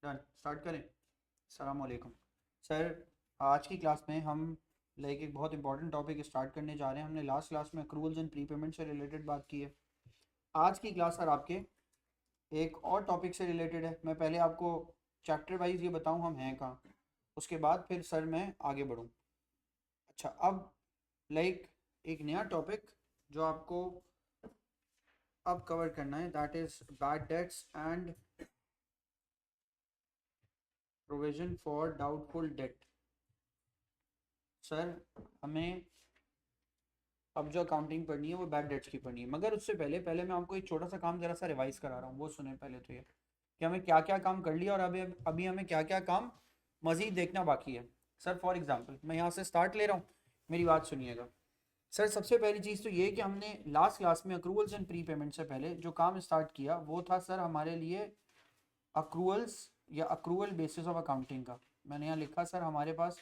Done start करें। अस्सलाम वालेकुम सर। आज की क्लास में हम एक बहुत इंपॉर्टेंट टॉपिक स्टार्ट करने जा रहे हैं। हमने लास्ट क्लास में अक्रूवल्स एंड प्री पेमेंट से रिलेटेड बात की है। आज की क्लास सर आपके एक और टॉपिक से रिलेटेड है। मैं पहले आपको चैप्टर वाइज ये बताऊं हम हैं कहाँ, उसके बाद फिर सर मैं आगे बढ़ूं। अच्छा, अब एक नया टॉपिक जो आपको अब कवर करना है, that is bad debts and provision for doubtful date. Sir हमें अब जो अकाउंटिंग पढ़नी है वो बैड डेट्स की पढ़नी है, मगर उससे पहले पहले मैं आपको एक छोटा सा काम ज़रा सा रिवाइज करा रहा हूँ, वो सुने पहले तो ये कि हमें क्या क्या काम कर लिया और अभी अभी हमें क्या क्या काम मज़ीद देखना बाकी है। सर फॉर एग्जांपल मैं यहाँ से स्टार्ट ले रहा हूँ, मेरी बात सुनिएगा। सर सबसे पहली चीज़ तो ये कि हमने लास्ट क्लास में अक्रूवल्स एंड प्री पेमेंट से पहले जो काम स्टार्ट किया वो था सर हमारे लिए अक्रूवल्स या अक्रूवल बेसिस ऑफ अकाउंटिंग का। मैंने यहाँ लिखा सर हमारे पास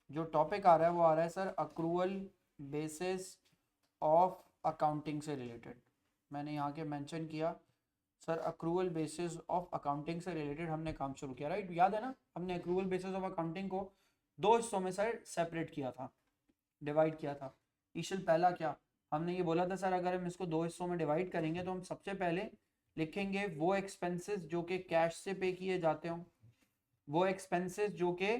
जो टॉपिक आ रहा है वो आ रहा है sir accrual basis of accounting से रिलेटेड। मैंने यहाँ के मेंशन किया sir accrual basis of accounting से रिलेटेड हमने काम शुरू किया, राइट? याद है ना, हमने अक्रूवल बेसिस ऑफ अकाउंटिंग को दो हिस्सों में सर सेपरेट किया था, डिवाइड किया था। ईशल पहला क्या, हमने ये बोला था सर अगर हम इसको दो हिस्सों में डिवाइड करेंगे तो हम सबसे पहले लिखेंगे वो एक्सपेंसेस जो कि कैश से पे किए जाते हों, वो एक्सपेंसेस जो कि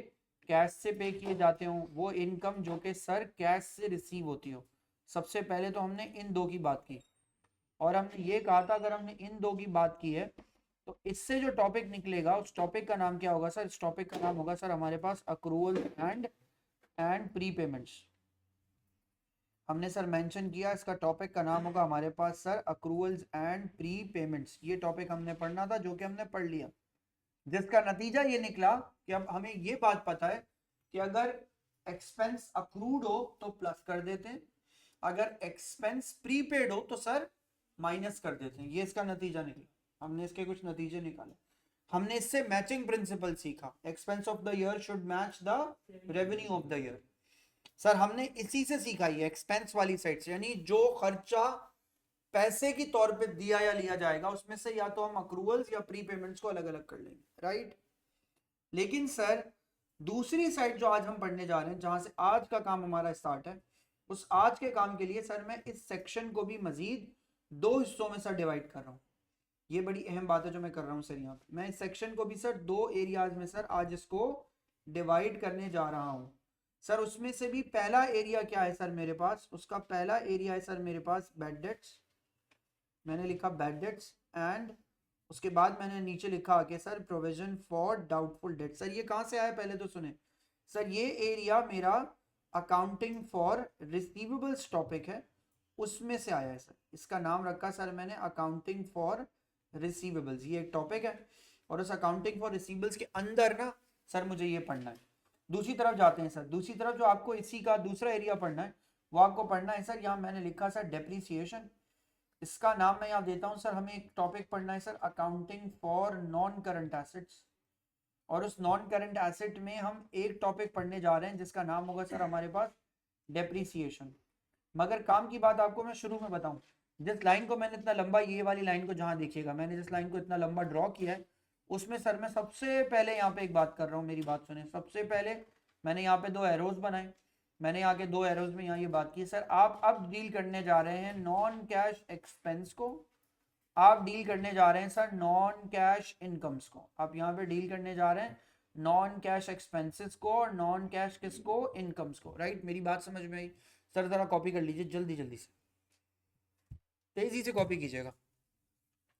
कैश से पे किए जाते हों, वो इनकम जो कि सर कैश से रिसीव होती हो। सबसे पहले तो हमने इन दो की बात की और हमने ये कहा था अगर हमने इन दो की बात की है तो इससे जो टॉपिक निकलेगा उस टॉपिक का नाम क्या होगा सर? इस टॉपिक का नाम होगा सर हमारे पास अक्रूवल एंड प्री पेमेंट्स। हमने सर मेंशन किया इसका टॉपिक का नाम होगा हमारे पास sir accruals and prepayments. ये टॉपिक हमने पढ़ना था जो कि हमने पढ़ लिया, जिसका नतीजा ये निकला कि अब हमें ये बात पता है कि अगर एक्सपेंस अक्रूड हो तो प्लस कर देते हैं, अगर एक्सपेंस प्रीपेड हो तो सर माइनस कर देते हैं। ये इसका नतीजा निकला, हमने इसके कुछ नतीजे निकाले। हमने इससे मैचिंग प्रिंसिपल सीखा, expense of the year should match the revenue of the year. Sir हमने इसी से सीखा ये एक्सपेंस वाली साइड से, यानी जो खर्चा पैसे की तौर पे दिया या लिया जाएगा उसमें से या तो हम अक्रूवल्स या प्री पेमेंट्स को अलग अलग कर लेंगे, राइट? लेकिन सर दूसरी साइड जो आज हम पढ़ने जा रहे हैं, जहां से आज का काम हमारा स्टार्ट है, उस आज के काम के लिए सर मैं इस सेक्शन को भी मजीद दो हिस्सों में सर डिवाइड कर रहा हूँ। ये बड़ी अहम बात है जो मैं कर रहा हूँ सर। यहाँ पे मैं इस सेक्शन को भी सर दो एरियाज में सर आज इसको डिवाइड करने जा रहा हूँ। सर उसमें से भी पहला एरिया क्या है सर मेरे पास? उसका पहला एरिया है सर मेरे पास बैड डेट्स। मैंने लिखा बैड डेट्स एंड उसके बाद मैंने नीचे लिखा आके sir provision for doubtful date. Sir ये कहाँ से आया पहले तो सुने। सर ये एरिया मेरा अकाउंटिंग फॉर रिसीवेबल्स टॉपिक है, उसमें से आया है सर। इसका नाम रखा सर मैंने अकाउंटिंग फॉर रिसीवेबल्स। ये एक टॉपिक है और उस अकाउंटिंग फॉर रिसीवेबल्स के अंदर ना सर मुझे ये पढ़ना है। दूसरी तरफ जाते हैं सर, दूसरी तरफ जो आपको इसी का दूसरा एरिया पढ़ना है वो आपको पढ़ना है सर, यहाँ मैंने लिखा सर डेप्रीसिएशन। इसका नाम मैं यहाँ देता हूँ सर, हमें एक टॉपिक पढ़ना है sir accounting for non current assets, और उस नॉन करंट एसेट में हम एक टॉपिक पढ़ने जा रहे हैं जिसका नाम होगा सर हमारे पास डेप्रीसिएशन। मगर काम की बात आपको मैं शुरू में बताऊं, जिस लाइन को मैंने इतना लंबा, ये वाली लाइन को जहां देखिएगा मैंने जिस लाइन को इतना लंबा ड्रॉ किया है उसमें सर मैं सबसे पहले यहाँ पे एक बात कर रहा हूँ, मेरी बात सुने। सबसे पहले मैंने यहाँ पे दो एरोज बनाए, मैंने यहाँ के दो एरोज में यहाँ ये बात की सर आप अब डील करने जा रहे हैं नॉन कैश एक्सपेंस को, आप डील करने जा रहे हैं सर नॉन कैश इनकम्स को, आप यहाँ पे डील करने जा रहे हैं नॉन कैश एक्सपेंसेस को और नॉन कैश किसको? इनकम्स को, राइट? मेरी बात समझ में आई? सर जरा कॉपी कर लीजिए जल्दी जल्दी से, तेजी से कॉपी कीजिएगा।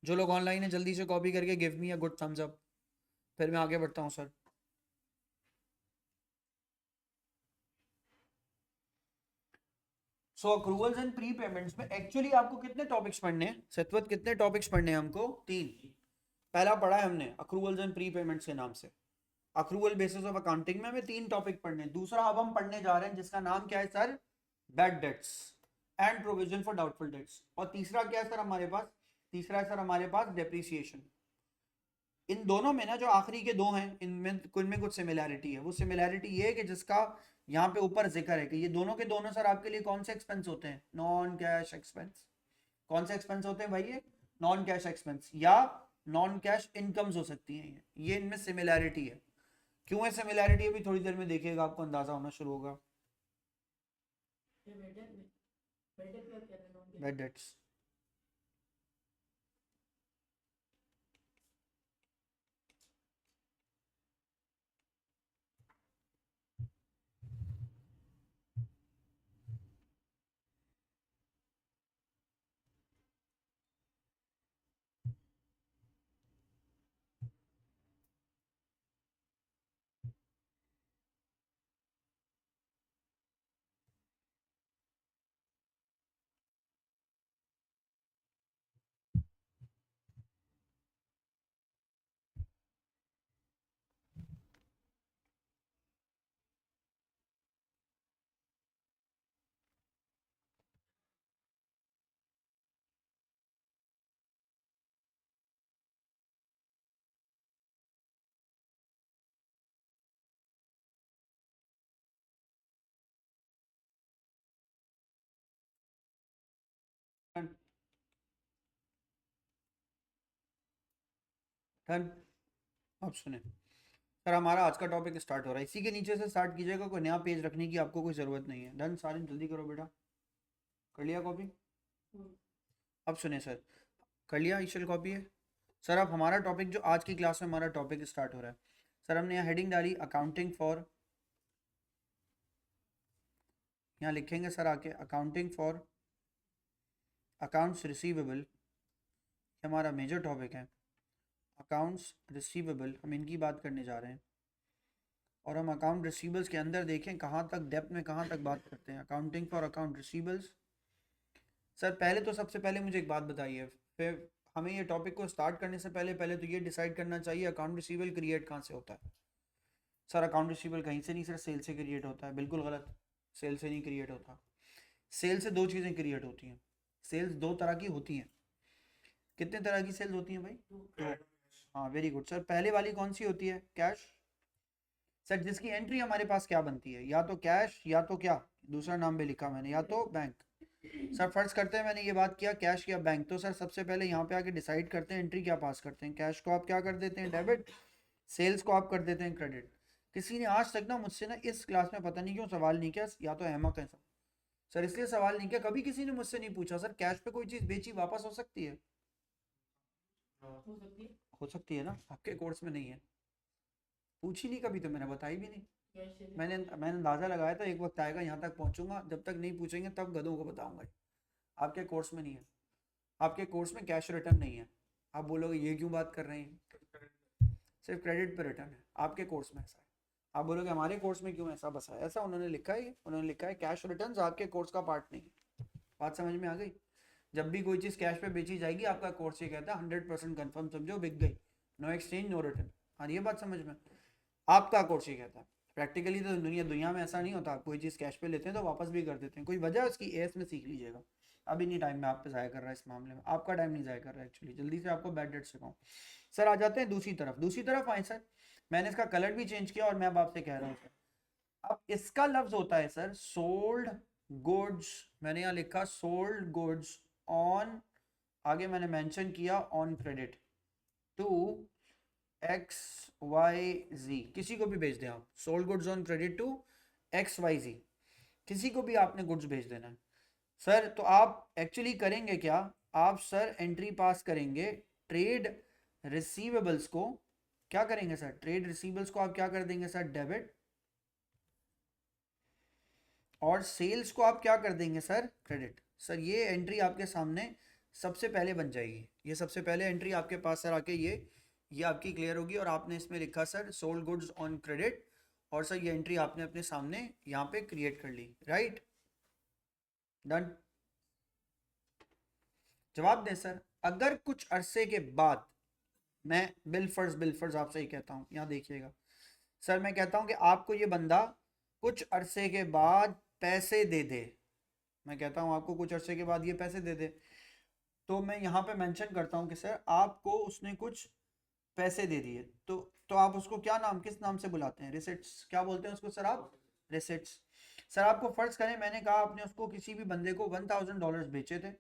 जो लोग ऑनलाइन है जल्दी से कॉपी करके give me a good thumbs up, फिर मैं आगे बढ़ता हूँ sir. So accruals and prepayments में एक्चुअली आपको कितने टॉपिक्स पढ़ने हैं सतवत? कितने टॉपिक्स पढ़ने हैं हमको? तीन। पहला पढ़ा है हमने अक्रूवल्स एंड प्री पेमेंट्स के नाम से, अक्रूवल बेसिस ऑफ अकाउंटिंग में हमें तीन टॉपिक पढ़ने हैं। दूसरा अब हम पढ़ने जा रहे हैं जिसका नाम क्या है sir? Bad debts and provision for doubtful debts. और तीसरा क्या है सर हमारे पास? तीसरा है सर हमारे पास डेप्रीसिएशन। इन दोनों में ना जो आखिरी के दो हैं इनमें कुछ सिमिलैरिटी है। वो सिमिलैरिटी ये है कि जिसका यहाँ पे ऊपर जिक्र है कि ये दोनों के दोनों सर आपके लिए कौन से एक्सपेंस होते हैं? Non cash expense. कौन से एक्सपेंस होते हैं भाई? ये नॉन कैश एक्सपेंस या नॉन कैश इनकम्स हो सकती हैं, ये इनमें सिमिलैरिटी है। क्यों है सिमिलैरिटी, अभी थोड़ी देर में देखिएगा, आपको अंदाजा होना शुरू होगा। Bad debts, done. अब सुने सर, हमारा आज का टॉपिक स्टार्ट हो रहा है, इसी के नीचे से स्टार्ट कीजिएगा, कोई नया पेज रखने की आपको कोई ज़रूरत नहीं है। डन, सारे जल्दी करो बेटा, कर लिया कॉपी? अब सुने सर, कर लिया इशल कॉपी है? सर अब हमारा टॉपिक जो आज की क्लास में हमारा टॉपिक स्टार्ट हो रहा है, सर हमने यहाँ हेडिंग डाली अकाउंटिंग फॉर, यहाँ लिखेंगे सर आके अकाउंटिंग फॉर अकाउंट्स रिसीवेबल, हमारा मेजर टॉपिक है। अकाउंट्स रिसीवेबल, हम इनकी बात करने जा रहे हैं, और हम अकाउंट रिसीवेबल्स के अंदर देखें कहाँ तक डेप्थ में कहाँ तक बात करते हैं। Accounting for account receivables. Sir पहले तो सबसे पहले मुझे एक बात बताइए, फिर हमें ये टॉपिक को स्टार्ट करने से पहले पहले तो ये डिसाइड करना चाहिए अकाउंट रिसीवेबल क्रिएट कहाँ से होता है। सर अकाउंट रिसीवेबल कहीं से नहीं सर, सेल से क्रिएट होता है। बिल्कुल गलत, सेल से नहीं क्रिएट होता। सेल से दो चीज़ें क्रिएट होती हैं। सेल्स दो तरह की होती हैं। कितने तरह की सेल्स होती हैं भाई? दो। हाँ वेरी गुड सर। पहले वाली कौन सी होती है? कैश। सर जिसकी एंट्री हमारे पास क्या बनती है, या तो कैश या तो क्या, दूसरा नाम भी लिखा मैंने, या तो बैंक। सर फर्ज करते हैं मैंने ये बात किया कैश या बैंक, तो सर सबसे पहले यहाँ पे आके डिसाइड करते हैं एंट्री क्या पास करते हैं। कैश को आप क्या कर देते हैं? डेबिट। सेल्स को आप कर देते हैं क्रेडिट। किसी ने आज तक ना मुझसे ना इस क्लास में पता नहीं क्यों सवाल नहीं किया, या तो अहमक है सर इसलिए सवाल नहीं किया, कभी किसी ने मुझसे नहीं पूछा सर कैश पे कोई चीज़ बेची वापस हो सकती है? हो सकती है ना, आपके कोर्स में नहीं है, पूछी नहीं कभी तो मैंने बताई भी नहीं। मैंने अंदाज़ा लगाया था एक वक्त आएगा यहाँ तक पहुँचूंगा, जब तक नहीं पूछेंगे तब गधों को बताऊंगा। आपके कोर्स में नहीं है, आपके कोर्स में कैश रिटर्न नहीं है। आप बोलोगे ये क्यों बात कर रहे हैं, सिर्फ क्रेडिट पे रिटर्न है आपके कोर्स में, ऐसा है। आप बोलोगे हमारे कोर्स में क्यों ऐसा, बसा है ऐसा, उन्होंने लिखा है, उन्होंने लिखा है कैश रिटर्न आपके कोर्स का पार्ट नहीं है। बात समझ में आ गई? जब भी कोई चीज़ कैश पे बेची जाएगी आपका कोर्स ये कहता है 100% कन्फर्म समझो बिक गई, नो एक्सचेंज नो रिटर्न। हाँ ये बात समझ में, आपका कोर्स ये कहता है। प्रैक्टिकली तो दुनिया दुनिया में ऐसा नहीं होता, कोई चीज़ कैश पे लेते हैं तो वापस भी कर देते हैं, कोई वजह उसकी एएस में सीख लीजिएगा। अभी नहीं टाइम में आप पे ज़ाया कर रहा है, इस मामले में आपका टाइम नहीं ज़ाया कर रहा है एक्चुअली, जल्दी से आपको बैड डेट सिखाऊँ। सर आ जाते हैं दूसरी तरफ, दूसरी तरफ आए सर, मैंने इसका कलर भी चेंज किया और मैं अब आपसे कह रहा हूँ सर, अब इसका लफ्ज होता है सर सोल्ड गुड्स। मैंने यहाँ लिखा सोल्ड गुड्स ऑन, आगे मैंने मेंशन किया on credit to X Y Z, किसी को भी भेज दें आप, sold goods on credit to X Y Z, किसी को भी आपने गुड्स भेज देना है सर। तो आप एक्चुअली करेंगे क्या, आप सर एंट्री पास करेंगे ट्रेड रिसीवेबल्स को, क्या करेंगे सर, ट्रेड रिसीवेबल्स को आप क्या कर देंगे सर, डेबिट, और सेल्स को आप क्या कर देंगे सर, क्रेडिट। सर ये एंट्री आपके सामने सबसे पहले बन जाएगी, ये सबसे पहले एंट्री आपके पास सर आके ये आपकी क्लियर होगी, और आपने इसमें लिखा sir sold goods on credit, और सर ये एंट्री आपने अपने सामने यहाँ पे क्रिएट कर ली, राइट? डन। जवाब दें सर, अगर कुछ अरसे के बाद, मैं बिलफर्ज आपसे ही कहता हूँ, यहाँ देखिएगा सर, मैं कहता हूँ कि आपको ये बंदा कुछ अरसे के बाद पैसे दे दे, मैं कहता हूँ आपको कुछ अरसे के बाद ये पैसे दे दे, तो मैं यहाँ पे मेंशन करता हूँ कि सर आपको उसने कुछ पैसे दे दिए, तो आप उसको क्या नाम, किस नाम से बुलाते हैं, रिसिट्स, क्या बोलते हैं उसको सर आप, रिसिट्स। सर आपको फर्ज करें मैंने कहा आपने उसको किसी भी बंदे को $1000 बेचे थे,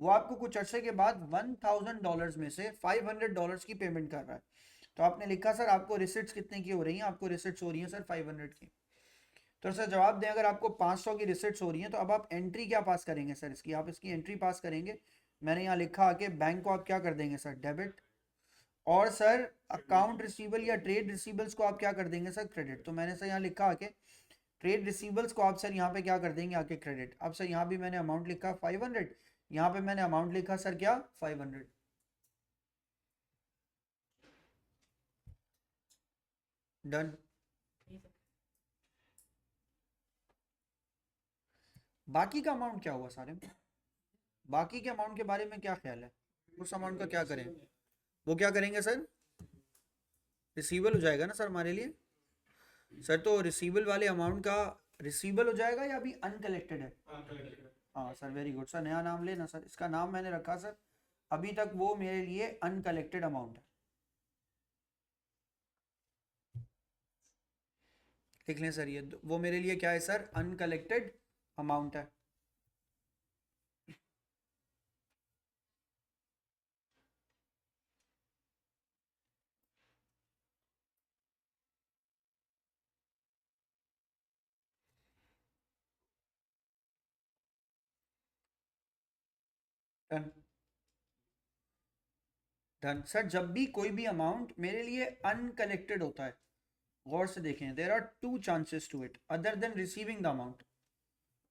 वो आपको कुछ अरसे के बाद $1000 में से $500 की पेमेंट कर रहा है। तो आपने लिखा सर आपको रिसिट्स कितने की हो रही हैं, आपको रिसिट्स हो रही हैं सर 500 की। तो सर जवाब दें, अगर आपको 500 की रिसिट्स हो रही हैं तो अब आप एंट्री क्या पास करेंगे सर, इसकी आप इसकी एंट्री पास करेंगे। मैंने यहाँ लिखा आके बैंक को आप क्या कर देंगे सर, डेबिट। और सर अकाउंट रिसीवेबल या ट्रेड रिसीवेबल्स को आप क्या कर देंगे सर, क्रेडिट। तो मैंने सर यहाँ लिखा आके ट्रेड रिसीवेबल्स को आप सर यहाँ पे क्या कर देंगे आके, क्रेडिट। अब सर यहाँ भी मैंने अमाउंट लिखा 500, यहाँ पे मैंने अमाउंट लिखा सर क्या, 500। डन। बाकी का अमाउंट क्या हुआ सारे में, बाकी के अमाउंट के बारे में क्या ख्याल है, उस अमाउंट का क्या करें, वो क्या करेंगे सर, रिसीवेबल हो जाएगा ना सर हमारे लिए। सर तो रिसीवेबल वाले अमाउंट का रिसीवेबल हो जाएगा या अभी अनकलेक्टेड है। हाँ सर वेरी गुड सर, नया नाम लेना सर, इसका नाम मैंने रखा सर, अभी तक वो मेरे लिए अनकलेक्टेड अमाउंट है। लिख लें सर, ये वो मेरे लिए क्या है सर, अनकलेक्टेड अमाउंट है। डन। डन सर, जब भी कोई भी अमाउंट मेरे लिए अनकलेक्टेड होता है, गौर से देखें, there are two chances to it other than receiving the amount.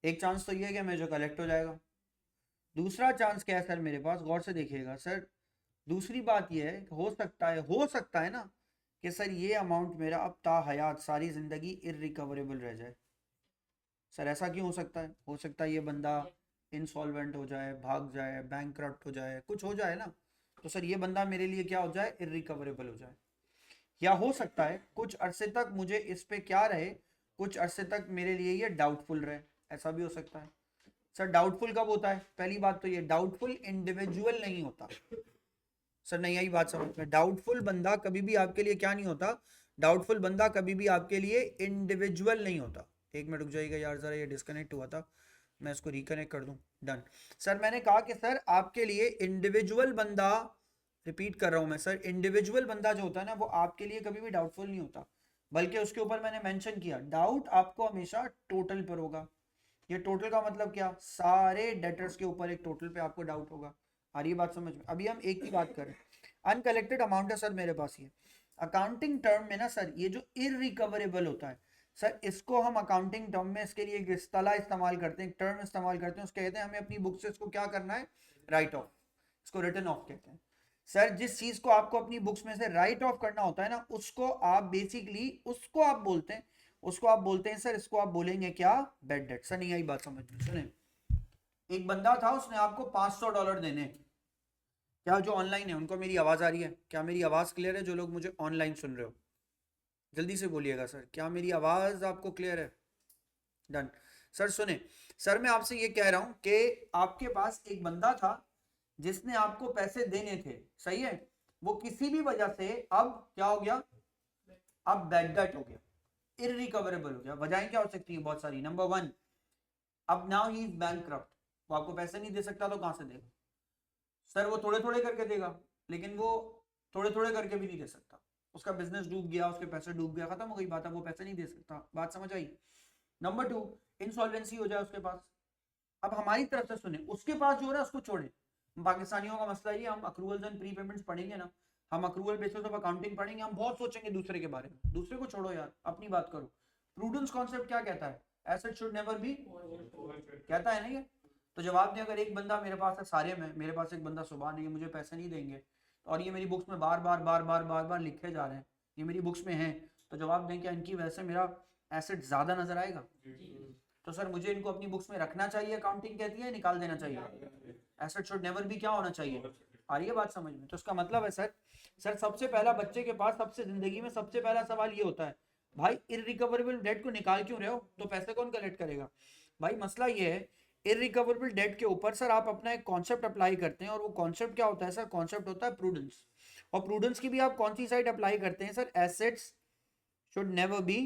एक चांस तो ये है कि मेरे जो कलेक्ट हो जाएगा, दूसरा चांस क्या है सर मेरे पास, गौर से देखिएगा सर, दूसरी बात ये है, हो सकता है ना कि सर ये अमाउंट मेरा अब ता हयात सारी ज़िंदगी इरिकवरेबल रह जाए। सर ऐसा क्यों हो सकता है ये बंदा इंसॉल्वेंट हो जाए, भाग जाए, बैंकक्रप्ट हो जाए, कुछ हो जाए ना, तो सर ये बंदा मेरे लिए क्या हो जाए, इरिकवरेबल हो जाए। या हो सकता है कुछ अरसे तक मुझे इस पे क्या रहे, कुछ अरसे तक मेरे लिए ये डाउटफुल रहे, ऐसा भी हो सकता है। सर डाउटफुल कब होता है, पहली बात तो ये डाउटफुल इंडिविजुअल नहीं होता। सर नहीं आई बात समझ में, डाउटफुल बंदा कभी भी आपके लिए क्या नहीं होता, डाउटफुल बंदा कभी भी आपके लिए इंडिविजुअल नहीं होता। एक मिनट रुक जाइएगा यार, जरा ये डिस्कनेक्ट हुआ था, मैं इसको रिकनेक्ट कर दूं। डन। सर मैंने कहा कि सर आपके लिए इंडिविजुअल बंदा, रिपीट कर रहा हूं मैं सर, इंडिविजुअल बंदा जो होता है ना वो आपके लिए कभी भी डाउटफुल नहीं होता, बल्कि उसके ऊपर मैंने मेंशन किया डाउट आपको हमेशा टोटल पर होगा। ये टोटल का मतलब क्या, सारे डेटर्स के ऊपर एक टोटल पे आपको डाउट होगा। आ रही है बात समझ में, अभी हम एक की बात करें, अनकलेक्टेड अमाउंट है सर मेरे पास ये, अकाउंटिंग टर्म में ना सर ये जो इरिकवरेबल होता है, सर इसको हम अकाउंटिंग टर्म में इसके लिए एक इस्तेलाह इस्तेमाल करते हैं, एक टर्म इस्तेमाल करते हैं, उसको कहते हैं हमें अपनी बुक से इसको क्या करना है, राइट ऑफ, इसको रिटर्न ऑफ कहते हैं। सर जिस चीज को आपको अपनी बुक्स में से राइट ऑफ करना होता है ना, उसको आप बेसिकली उसको आप बोलते हैं, उसको आप बोलते हैं सर, इसको आप बोलेंगे क्या, बैड डेट। सर नहीं आई बात समझ में, सुने, एक बंदा था उसने आपको $500 देने, क्या जो ऑनलाइन है उनको मेरी आवाज आ रही है, क्या मेरी आवाज क्लियर है, जो लोग मुझे ऑनलाइन सुन रहे हो जल्दी से बोलिएगा सर, क्या मेरी आवाज आपको क्लियर है। डन। सर सुने, सर मैं आपसे ये कह रहा हूं कि आपके पास एक बंदा था जिसने आपको पैसे देने थे, सही है, वो किसी भी वजह से अब क्या हो गया, अब बैड डेट हो गया, इरिकवरेबल हो गया। वजहें क्या हो सकती है, बहुत सारी। नंबर वन, अब नाउ ही इज बैंकक्रप्ट, वो आपको पैसे नहीं दे सकता तो कहां से देगा, सर वो थोड़े थोड़े करके देगा, लेकिन वो थोड़े थोड़े करके भी नहीं दे सकता, उसका बिजनेस डूब गया, उसके पैसे डूब गया, खत्म हो गई बात है, वो पैसे नहीं दे सकता, बात समझ आई। नंबर टू, इंसॉल्वेंसी हो जाए उसके पास। अब हमारी तरफ से सुने, उसके पास जो हो रहा है उसको छोड़े, पाकिस्तानियों का मसला ये, हम अक्रूवल्स एंड प्री पेमेंट्स पढ़ेंगे ना, हम अक्रूवल बेसिस ऑफ अकाउंटिंग पढ़ेंगे, हम बहुत सोचेंगे दूसरे के बारे में, दूसरे को छोड़ो यार, अपनी बात करो। प्रूडेंस कॉन्सेप्ट क्या कहता है, एसेट शुड नेवर बी, कहता है ना ये। तो जवाब दें, अगर एक बंदा मेरे पास है सारे में, मेरे पास एक बंदा सुबह नहीं है, मुझे पैसे नहीं देंगे, और ये मेरी बुक्स में बार बार बार बार बार बार लिखे जा रहे हैं, ये मेरी बुक्स में हैं, तो जवाब दें क्या इनकी वजह से मेरा एसेट ज्यादा नजर आएगा। तो सर मुझे इनको अपनी बुक्स में रखना चाहिए, अकाउंटिंग कहती है, निकाल देना चाहिए, एसेट शुड नेवर भी क्या होना चाहिए। आ रही है बात समझ में, तो इसका मतलब है सर, सर सबसे पहला बच्चे के पास सबसे जिंदगी में सबसे पहला सवाल ये होता है, भाई इरिकवरेबल डेट को निकाल क्यों रहे हो, तो पैसे कौन कलेक्ट करेगा। भाई मसला ये है, इरिकवरेबल डेट के ऊपर सर आप अपना एक कॉन्सेप्ट अप्लाई करते हैं, और वो कॉन्सेप्ट क्या होता है सर, कॉन्सेप्ट होता है प्रूडेंस। और प्रूडेंस की भी आप कौन सी साइड अप्लाई करते हैं sir, assets should never B,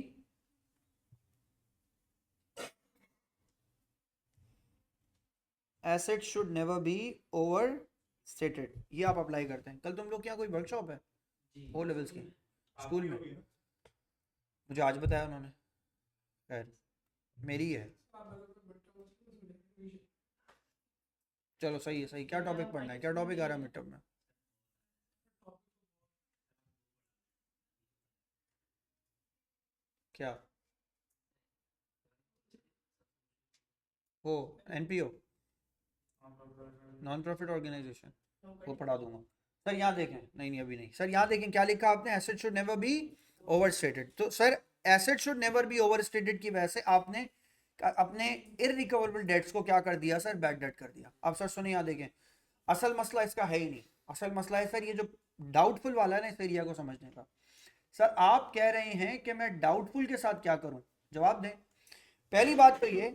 asset should never be over stated, ये आप अप्लाई करते हैं। कल तुम लोग क्या कोई वर्कशॉप है ओ लेवल्स की स्कूल में? मुझे आज बताया उन्होंने। खैर मेरी है। चलो सही है सही। क्या टॉपिक पढ़ना है, क्या टॉपिक आ रहा है मिड टर्म में? क्या? वो एनपीओ, नॉन प्रॉफिट ऑर्गेनाइजेशन, वो पढ़ा दूंगा सर। यहाँ देखें, नहीं नहीं अभी नहीं सर, यहाँ देखें क्या लिखा आपने, asset should never be overstated. तो sir asset should never be overstated की वजह से आपने अपने इररिकवरेबल डेट्स को क्या कर दिया सर, बैड डेट कर दिया। अब सर सुनिए, यहाँ देखें, असल मसला इसका है ही नहीं। असल मसला है सर ये जो डाउटफुल वाला है ना, इस एरिया को समझने का। सर आप कह रहे हैं कि मैं डाउटफुल के साथ क्या करूं, जवाब दें। पहली बात तो ये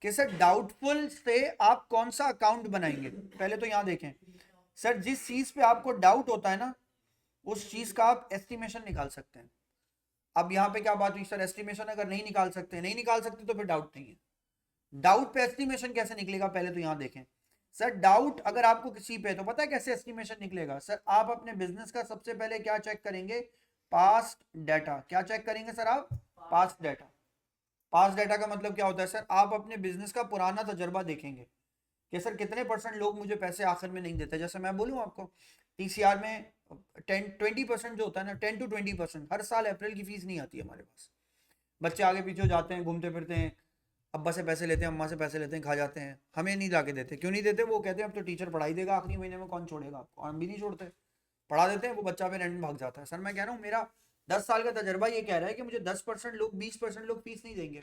कि सर डाउटफुल से आप कौन सा अकाउंट बनाएंगे, पहले तो यहां देखें। सर जिस चीज पे आपको डाउट होता है ना, उस चीज का आप एस्टिमेशन निकाल सकते हैं। अब यहां पे क्या बात हुई सर, एस्टिमेशन अगर नहीं निकाल सकते, नहीं निकाल सकते तो फिर डाउट नहीं है। डाउट पे एस्टिमेशन कैसे निकलेगा, पहले तो यहां देखें। सर डाउट अगर आपको किसी पे है तो पता है कैसे एस्टिमेशन निकलेगा। सर आप अपने बिजनेस का सबसे पहले क्या चेक करेंगे, पास्ट डाटा। क्या चेक करेंगे सर आप, पास्ट डाटा। पास्ट डाटा का मतलब क्या होता है सर, आप अपने बिजनेस का पुराना तजर्बा देखेंगे कि सर कितने परसेंट लोग मुझे पैसे आखिर में नहीं देते। जैसे मैं बोलूँ आपको, टीसीआर में 10-20% जो होता है ना, 10 to 20% हर साल अप्रैल की फीस नहीं आती हमारे पास। बच्चे आगे पीछे हो जाते हैं, घूमते फिरते हैं, अब्बा से पैसे लेते हैं, अम्मा से पैसे लेते हैं, खा जाते हैं, हमें नहीं ला के देते। क्यों नहीं देते? वो कहते हैं अब तो टीचर पढ़ाई देगा, आखिरी महीने में कौन छोड़ेगा आपको। हम भी नहीं छोड़ते, पढ़ा देते हैं, वो बच्चा पे रेंट भाग जाता है। सर मैं कह रहा हूँ मेरा 10 साल का तजर्बा ये कह रहा है कि मुझे 10% लोग, 20% लोग फीस नहीं देंगे।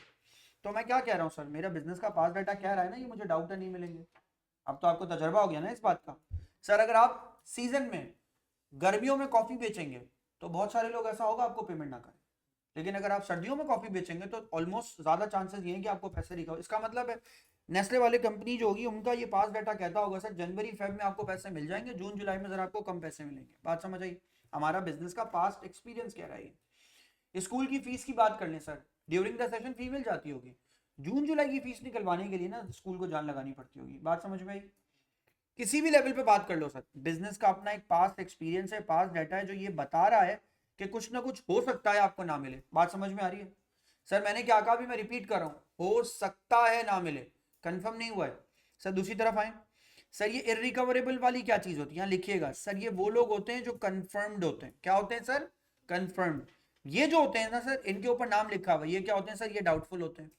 तो मैं क्या कह रहा हूँ सर, मेरा बिजनेस का पास डाटा कह रहा है ना ये मुझे डाउट है नहीं मिलेंगे। अब तो आपको तजर्बा हो गया ना इस बात का। सर अगर आप सीजन में गर्मियों में कॉफी बेचेंगे तो बहुत सारे लोग ऐसा होगा आपको पेमेंट ना करें, लेकिन अगर आप सर्दियों में कॉफी बेचेंगे तो ऑलमोस्ट ज्यादा चांसेस ये हैं कि आपको पैसे रिकवर। इसका मतलब है नेस्ले वाली कंपनी जो होगी उनका ये पास डाटा कहता होगा सर जनवरी फेब में आपको पैसे मिल जाएंगे, जून जुलाई में जरा आपको कम पैसे मिलेंगे। बात समझ आई? हमारा बिजनेस का पास्ट एक्सपीरियंस कह रहा है। स्कूल की फीस की बात कर लें सर, ड्यूरिंग द सेशन फी मिल जाती होगी, जून जुलाई की फीस निकलवाने के लिए ना स्कूल को जान लगानी पड़ती होगी। बात समझ में आई? किसी भी लेवल पे बात कर लो सर, बिजनेस का अपना एक पास्ट एक्सपीरियंस है, पास्ट डाटा है जो ये बता रहा है कि कुछ ना कुछ हो सकता है आपको ना मिले। बात समझ में आ रही है? सर मैंने क्या कहा भी मैं रिपीट कर रहा हूं, हो सकता है ना मिले, कंफर्म नहीं हुआ है। सर दूसरी तरफ आए, सर ये इरिकवरेबल वाली क्या चीज होती है, यहाँ लिखिएगा सर, ये वो लोग होते हैं जो कंफर्म्ड होते हैं। क्या होते हैं सर? कंफर्म्ड। ये जो होते हैं ना सर, इनके ऊपर नाम लिखा हुआ है, ये क्या होते हैं सर, ये डाउटफुल होते हैं।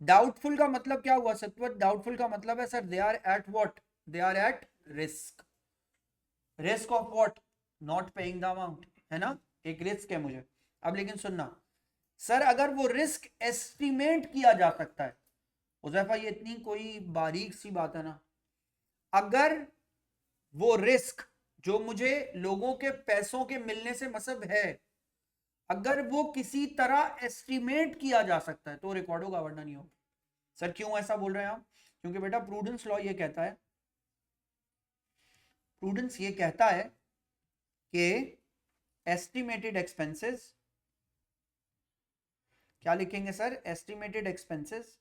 डाउटफुल का मतलब क्या हुआ सत्वर? डाउटफुल का मतलब है sir they are at what, they are at risk. Risk of what? Not paying the amount, है ना, एक रिस्क है मुझे। अब लेकिन सुनना सर, अगर वो रिस्क एस्टिमेट किया जा सकता है, उजैफा ये इतनी कोई बारीक सी बात है ना, अगर वो रिस्क जो मुझे लोगों के पैसों के मिलने से मतलब है, अगर वो किसी तरह एस्टिमेट किया जा सकता है तो रिकॉर्ड होगा, वरना नहीं होगा। सर क्यों ऐसा बोल रहे हैं आप? क्योंकि बेटा प्रूडेंस लॉ ये कहता है, प्रूडेंस ये कहता है कि एस्टिमेटेड एक्सपेंसेस, क्या लिखेंगे sir, estimated expenses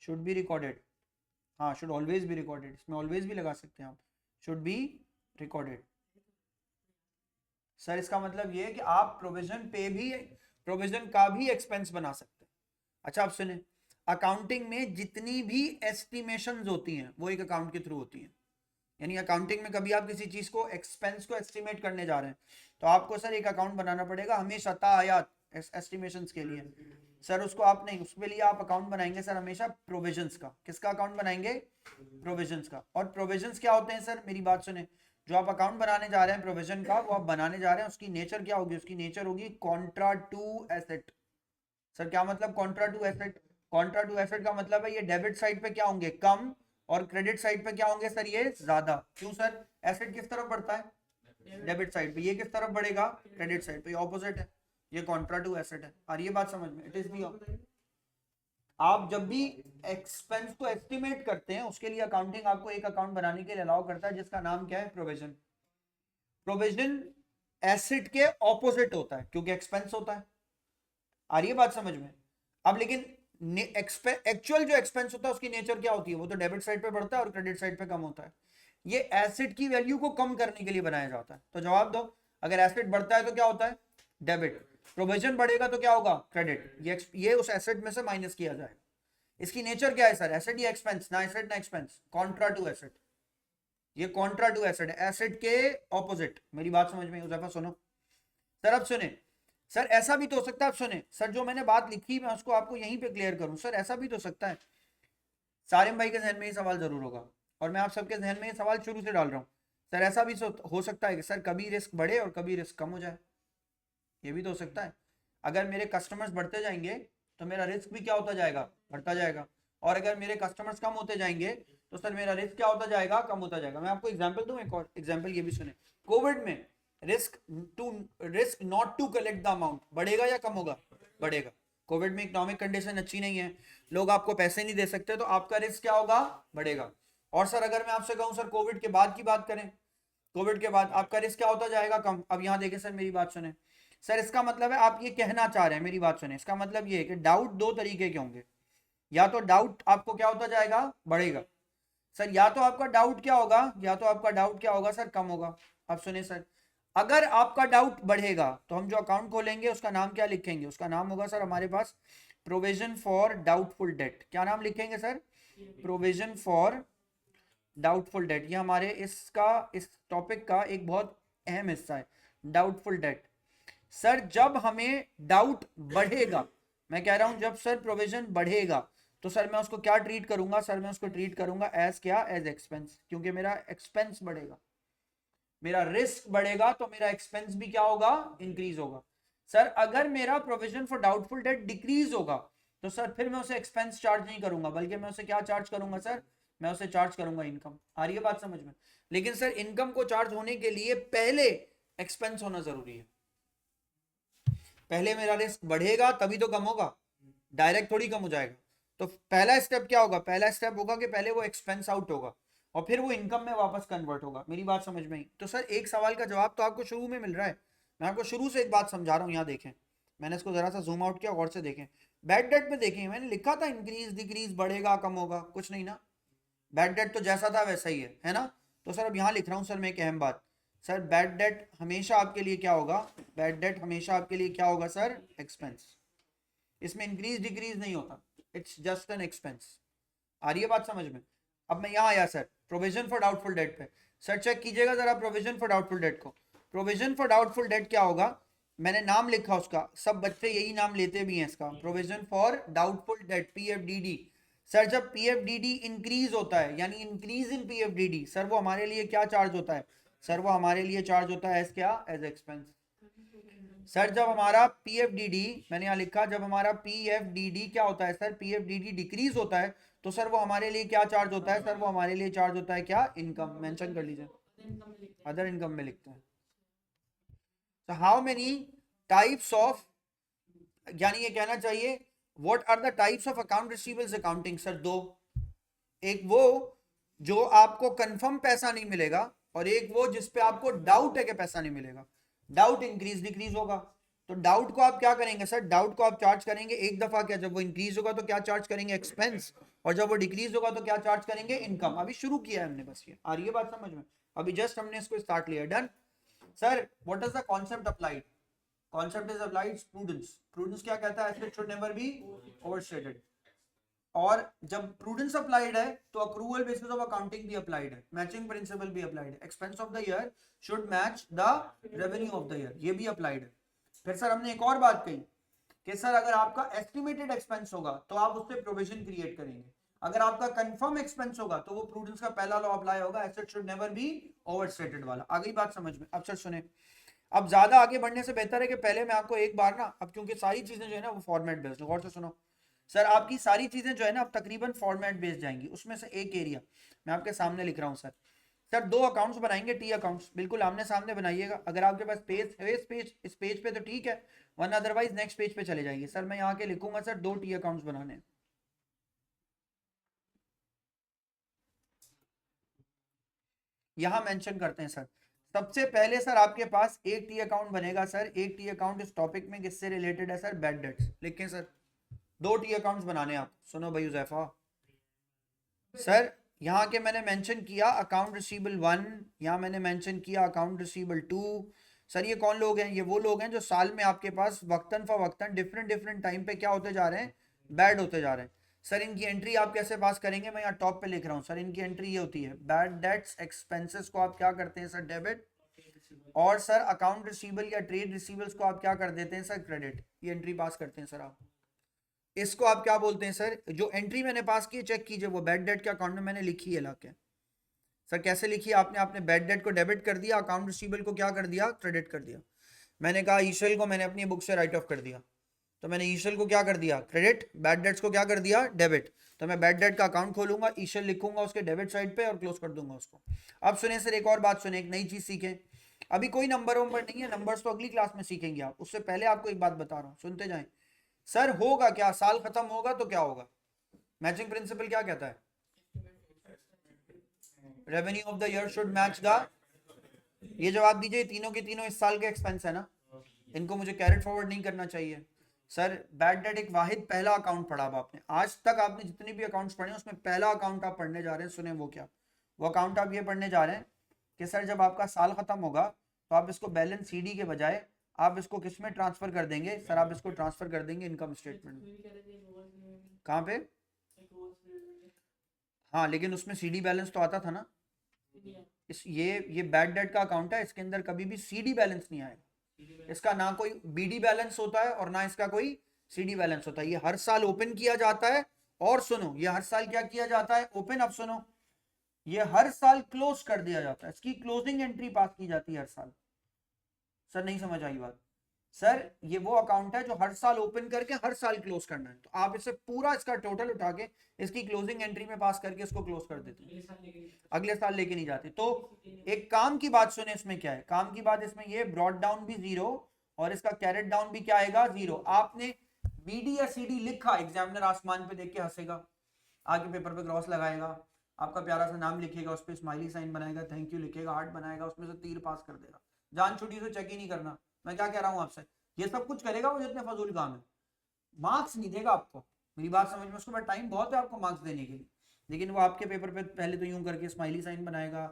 should be recorded. हाँ शुड ऑलवेज बी रिकॉर्डेड, इसमें ऑलवेज भी लगा सकते हैं आप, शुड बी रिकॉर्डेड। सर इसका मतलब ये है कि आप प्रोविजन पे भी, प्रोविजन का भी एक्सपेंस बना सकते हैं। अच्छा आप सुने, अकाउंटिंग में जितनी भी एस्टिमेशंस होती हैं वो एक अकाउंट के थ्रू होती हैं। यानी अकाउंटिंग में कभी आप किसी चीज को, एक्सपेंस को एस्टिमेट करने जा रहे हैं तो आपको सर एक अकाउंट बनाना पड़ेगा हमेशा तायात एस्टिमेशंस के लिए। सर उसको आप नहीं, उसके लिए आप अकाउंट बनाएंगे सर हमेशा प्रोविजंस का। किसका अकाउंट बनाएंगे? प्रोविजंस का। और प्रोविजंस क्या होते हैं सर, मेरी बात सुने, जो आप अकाउंट बनाने जा रहे हैं प्रोविजन का, वो आप बनाने जा रहे हैं, उसकी नेचर क्या होगी? उसकी नेचर होगी कॉन्ट्रा टू एसेट। सर क्या मतलब contra to asset? Contra to asset का मतलब है ये डेबिट साइड पे क्या होंगे, कम, और क्रेडिट साइड पे क्या होंगे सर, ये ज्यादा। क्यों सर? एसेट किस तरफ बढ़ता है? डेबिट साइड पे। ये किस तरफ बढ़ेगा? क्रेडिट साइड पे। ये ऑपोजिट है, ये कॉन्ट्रा टू एसेट है। और ये बात समझ में, इट इज दी, आप जब भी एक्सपेंस को एस्टिमेट करते हैं उसके लिए अकाउंटिंग आपको एक अकाउंट बनाने के लिए अलाउ करता है जिसका नाम क्या है? प्रोविजन। प्रोविजन एसेट के ऑपोजिट होता है क्योंकि एक्सपेंस होता है। आ रही है बात समझ में? अब लेकिन एक्चुअल जो एक्सपेंस होता है उसकी नेचर क्या होती है, वो तो डेबिट साइड पे बढ़ता है और क्रेडिट साइड पे कम होता है। ये एसेट की वैल्यू को कम करने के लिए बनाया जाता है। तो जवाब दो, अगर एसेट बढ़ता है तो क्या होता है, डेबिट। प्रोविजन बढ़ेगा तो क्या होगा, क्रेडिट। ये उस एसेट में से माइनस किया जाएगा। इसकी नेचर क्या है सर, एसेट या एक्सपेंस, ना एसेट ना एक्सपेंस, कॉन्ट्रा टू एसेट। ये कॉन्ट्रा टू एसेट है, एसेट के ऑपोजिट। मेरी बात समझ में, उस सुनो सर। अब सुने सर, ऐसा भी तो हो सकता है, अब सुने सर, जो मैंने बात लिखी मैं उसको आपको यहीं पे क्लियर करूं सर। ऐसा भी तो सकता है, सारिम भाई के जहन में ये सवाल जरूर होगा और मैं आप सबके जहन में ये सवाल शुरू से डाल रहा हूँ सर। ऐसा भी हो सकता है कि सर कभी रिस्क बढ़े और कभी रिस्क कम हो जाए, ये भी तो हो सकता है। अगर मेरे कस्टमर्स बढ़ते जाएंगे तो मेरा रिस्क भी क्या होता जाएगा, बढ़ता जाएगा। और अगर मेरे कस्टमर्स कम होते जाएंगे तो सर मेरा रिस्क क्या होता जाएगा, कम होता जाएगा। मैं आपको एग्जांपल दूं, एक और एग्जांपल ये भी सुने। कोविड में risk not to collect the amount बढ़ेगा या कम होगा, बढ़ेगा। कोविड में इकोनॉमिक कंडीशन अच्छी नहीं है, लोग आपको पैसे नहीं दे सकते, तो आपका रिस्क क्या होगा, बढ़ेगा। और सर अगर मैं आपसे कहूं सर कोविड के बाद की बात करें, कोविड के बाद आपका रिस्क क्या होता जाएगा, कम। अब यहां देखें सर, मेरी बात सुने सर, इसका मतलब है आप ये कहना चाह रहे हैं, मेरी बात सुने, इसका मतलब ये है कि डाउट दो तरीके के होंगे। या तो डाउट आपको क्या होता जाएगा, बढ़ेगा सर, या तो आपका डाउट क्या होगा, या तो आपका डाउट क्या होगा सर, कम होगा। अब सुने सर, अगर आपका डाउट बढ़ेगा तो हम जो अकाउंट खोलेंगे उसका नाम क्या लिखेंगे, उसका नाम होगा सर हमारे पास प्रोविजन फॉर डाउटफुल डेट। क्या नाम लिखेंगे sir, provision for doubtful date. ये हमारे इस टॉपिक का एक बहुत अहम हिस्सा है, डाउटफुल डेट। सर जब हमें डाउट बढ़ेगा, मैं कह रहा हूं जब सर प्रोविजन बढ़ेगा तो सर मैं उसको क्या ट्रीट करूंगा, सर मैं उसको ट्रीट करूंगा एज क्या, एज एक्सपेंस, क्योंकि मेरा एक्सपेंस बढ़ेगा। मेरा रिस्क बढ़ेगा तो मेरा एक्सपेंस भी क्या होगा, इंक्रीज होगा। सर अगर मेरा provision for doubtful date decrease होगा तो सर फिर मैं उसे एक्सपेंस चार्ज नहीं करूंगा, बल्कि मैं उसे क्या चार्ज करूंगा सर, मैं उसे चार्ज करूंगा इनकम। आ रही है बात समझ में। लेकिन सर इनकम को चार्ज होने के लिए पहले एक्सपेंस होना जरूरी है। पहले मेरा रिस्क बढ़ेगा तभी तो कम होगा, डायरेक्ट थोड़ी कम हो जाएगा। तो पहला स्टेप क्या होगा, पहला स्टेप होगा कि पहले वो एक्सपेंस आउट होगा और फिर वो इनकम में वापस कन्वर्ट होगा। मेरी बात समझ में आई। तो सर एक सवाल का जवाब तो आपको शुरू में मिल रहा है, मैं आपको शुरू से एक बात समझा रहा हूँ। यहाँ देखें, मैंने इसको जरा सा जूम आउट किया, और से देखें। बैड डेट पे देखें, मैंने लिखा था इंक्रीज डिक्रीज, बढ़ेगा कम होगा, कुछ नहीं ना। बैड डेट तो जैसा था वैसा ही है ना। तो सर अब यहाँ लिख रहा हूँ सर मैं एक अहम बात, सर बैड डेट हमेशा आपके लिए क्या होगा, बैड डेट हमेशा आपके लिए क्या होगा सर, एक्सपेंस। इसमें इंक्रीज डिक्रीज नहीं होता, इट्स जस्ट एन एक्सपेंस। आ रही है बात समझ में। अब मैं यहाँ आया sir provision for doubtful date पे, सर चेक कीजिएगा जरा प्रोविजन फॉर डाउटफुल डेट को। प्रोविजन फॉर डाउटफुल डेट क्या होगा, मैंने नाम लिखा उसका, सब बच्चे यही नाम लेते भी हैं इसका, provision for doubtful debt, PFDD. Sir जब पीएफडीडी इंक्रीज होता है, यानी इंक्रीज इन पीएफडीडी, सर वो हमारे लिए क्या चार्ज होता है, सर वो हमारे लिए चार्ज होता है एज क्या, एज एक्सपेंस। सर जब हमारा पीएफडीडी, मैंने यहाँ लिखा, जब हमारा पीएफडीडी क्या होता है सर, पीएफडीडी डिक्रीज होता है तो सर वो हमारे लिए क्या चार्ज होता है, सर वो हमारे लिए चार्ज होता है क्या, इनकम। मेंशन कर लीजिए, अदर इनकम में लिखते हैं। तो हाउ मेनी टाइप्स ऑफ, यानी ये कहना चाहिए what are the types of account receivables accounting, sir दो। एक वो जो आपको कंफर्म पैसा नहीं मिलेगा, और एक वो जिसपे आपको डाउट है कि पैसा नहीं मिलेगा। डाउट इंक्रीज डिक्रीज होगा, तो डाउट को आप क्या करेंगे सर, डाउट को आप चार्ज करेंगे एक दफा, क्या जब वो इंक्रीज होगा तो क्या चार्ज करेंगे, एक्सपेंस। और जब वो डिक्रीज होगा तो क्या चार्ज करेंगे, इनकम। अभी शुरू किया है हमने बस, ये आ रही है बात समझ में, अभी जस्ट हमने इसको स्टार्ट लिया, done. Sir what is the concept applied, concept is applied prudence. Prudence क्या कहता है, asset should never B overstated. और जब प्रूडेंस अप्लाइड है तो अक्रूवल बेसिस ऑफ अकाउंटिंग भी अप्लाइड है, मैचिंग प्रिंसिपल भी अप्लाइड है, expense of the year should match the revenue of the year, ये भी अप्लाइड है। फिर सर हमने एक और बात कही कि सर अगर आपका एस्टिमेटेड एक्सपेंस होगा तो आप उस पर प्रोविजन क्रिएट करेंगे, अगर आपका कंफर्म एक्सपेंस होगा तो वो प्रूडेंस का पहला लॉ अप्लाई होगा, asset should never B overstated वाला। आ गई बात समझ में। अब सर सुने, अब ज्यादा आगे बढ़ने से बेहतर है कि पहले मैं आपको एक बार ना, अब क्योंकि सारी चीजें जो है ना वो फॉर्मेट बेस्ड, गौर से सुनो सर, आपकी सारी चीजें जो है ना अब तकरीबन फॉर्मेट बेस्ड जाएंगी। उसमें से एक एरिया मैं आपके सामने लिख रहा हूँ सर। सर दो अकाउंट्स बनाएंगे, टी अकाउंट्स, बिल्कुल आमने सामने बनाइएगा। अगर आपके पास पेज है इस पेज पे तो ठीक है, वरना अदरवाइज नेक्स्ट पेज पे चले जाइए। सर मैं यहाँ के लिखूंगा सर दो टी अकाउंट्स बनाने, यहाँ मेंशन करते हैं सर। सबसे पहले सर आपके पास एक टी अकाउंट बनेगा सर, एक टी अकाउंट इस टॉपिक में किससे रिलेटेड है सर, बैड डेट्स। लिखें सर, दो टी अकाउंट्स बनाने आप। सुनो भाई उजैफा सर, यहाँ के मैंने मेंशन किया अकाउंट रिसीवेबल 1, यहाँ मैंने मेंशन किया अकाउंट रिसीवेबल 2। सर ये कौन लोग हैं? ये वो लोग हैं जो साल में आपके पास वक्तन फवक्तन डिफरेंट डिफरेंट टाइम पे क्या होते जा रहे हैं, बैड होते जा रहे हैं। सर इनकी एंट्री आप कैसे पास करेंगे? मैं यहाँ टॉप पे लिख रहा हूँ सर, इनकी एंट्री ये होती है, बैड डेट्स एक्सपेंसेस को आप क्या करते हैं सर, डेबिट, और सर अकाउंट रिसीवेबल या ट्रेड रिसीवेबल्स को आप क्या कर देते हैं सर, क्रेडिट। ये एंट्री पास करते हैं सर आप। इसको आप क्या बोलते हैं सर? जो एंट्री मैंने पास की चेक कीजिए, वो बैड डेट के अकाउंट में मैंने लिखी है लाके। सर कैसे लिखी आपने? आपने बैड डेट को डेबिट कर दिया, अकाउंट रिसीवेबल को क्या कर दिया, क्रेडिट कर दिया। मैंने कहा ईशल को मैंने अपनी बुक से राइट ऑफ कर दिया, तो मैंने ईशल को क्या कर दिया, क्रेडिट, बैड डेट्स को क्या कर दिया, डेबिट। तो मैं बैड डेट का अकाउंट खोलूंगा, ईशल लिखूंगा उसके डेबिट साइड पे और क्लोज कर दूंगा उसको। अब सुने सर, एक और बात सुने, एक नई चीज सीखें। अभी कोई नंबर वंबर नहीं है, नंबर्स तो अगली क्लास में सीखेंगे आप, उससे पहले आपको एक बात बता रहा हूँ, सुनते जाएं। सर होगा क्या, साल खत्म होगा तो क्या होगा? मैचिंग प्रिंसिपल क्या कहता है? Revenue of the year should match the, ये जवाब दीजिए, तीनों के तीनों इस साल के एक्सपेंस है ना, इनको मुझे कैरेट फॉरवर्ड नहीं करना चाहिए। सर बैड डेट एक वाहिद पहला अकाउंट पढ़ा आपने, आज तक आपने जितने भी अकाउंट्स पढ़े उसमें पहला अकाउंट आप पढ़ने जा रहे हैं, सुने वो क्या? वो अकाउंट आप ये पढ़ने जा रहे हैं कि सर जब आपका साल खत्म होगा तो आप इसको बैलेंस सीडी के बजाय आप इसको किस में ट्रांसफर कर देंगे सर? आप इसको ट्रांसफर कर देंगे इनकम स्टेटमेंट में। कहाँ पे? हाँ लेकिन उसमें सीडी बैलेंस तो आता था ना। इस ये बैड डेट का अकाउंट है, इसके अंदर कभी भी सीडी बैलेंस नहीं आएगा। इसका ना कोई बीडी बैलेंस होता है और ना इसका कोई सीडी बैलेंस होता है। ये हर साल ओपन किया जाता है, और सुनो ये हर साल क्या किया जाता है, ओपन। अब सुनो, ये हर साल क्लोज कर दिया जाता है, इसकी क्लोजिंग एंट्री पास की जाती है हर साल। सर नहीं समझ आई बात? सर ये वो अकाउंट है जो हर साल ओपन करके हर साल क्लोज करना है, तो आप इसे पूरा इसका टोटल उठा के इसकी क्लोजिंग एंट्री में पास करके इसको क्लोज कर देते हैं, अगले साल लेके नहीं जाते। तो एक काम की बात सुने, इसमें क्या है काम की बात, इसमें ये ब्रॉड डाउन भी जीरो और इसका कैरेट डाउन भी क्या आएगा, जीरो। आपने बीडी या सीडी लिखा, एग्जामिनर आसमान पे देख के हंसेगा, आगे पेपर पे क्रॉस लगाएगा, आपका प्यारा सा नाम लिखेगा, उस पर स्माइली साइन बनाएगा, थैंक यू लिखेगा, हार्ट बनाएगा, उसमें से तीर पास कर देगा, जान छुट्टी से चेक ही नहीं करना। मैं क्या कह रहा हूँ आपसे, ये सब कुछ करेगा वो जितने फजूल काम है, मार्क्स नहीं देगा आपको। मेरी बात समझ में, उसके बाद टाइम बहुत है आपको मार्क्स देने के लिए, लेकिन वो आपके पेपर पे पहले तो यूं करके स्माइली साइन बनाएगा,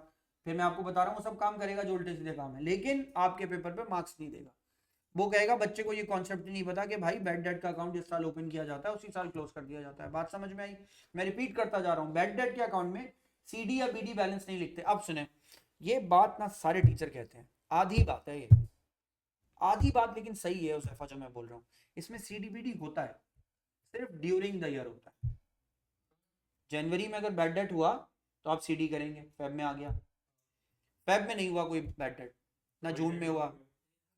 फिर मैं आपको बता रहा हूँ सब काम करेगा जो उल्टे सीधे काम है, लेकिन आपके पेपर पे मार्क्स नहीं देगा। वो कहेगा बच्चे को ये कॉन्सेप्ट नहीं पता कि भाई बैड डेट का अकाउंट जिस साल ओपन किया जाता है उसी साल क्लोज कर दिया जाता है। बात समझ में आई? मैं रिपीट करता जा रहा हूँ, बैड डेट के अकाउंट में सीडी या बीडी बैलेंस नहीं लिखते। अब सुने, ये बात ना सारे टीचर कहते हैं, आधी बात है ये, आधी बात लेकिन सही है उस जो मैं बोल रहा हूँ। इसमें सीडी बीडी होता है, सिर्फ ड्यूरिंग द ईयर होता है। जनवरी में अगर बैड डेट हुआ तो आप सीडी करेंगे, फेब में आ गया, फेब में नहीं हुआ कोई बैड डेट, ना जून में हुआ,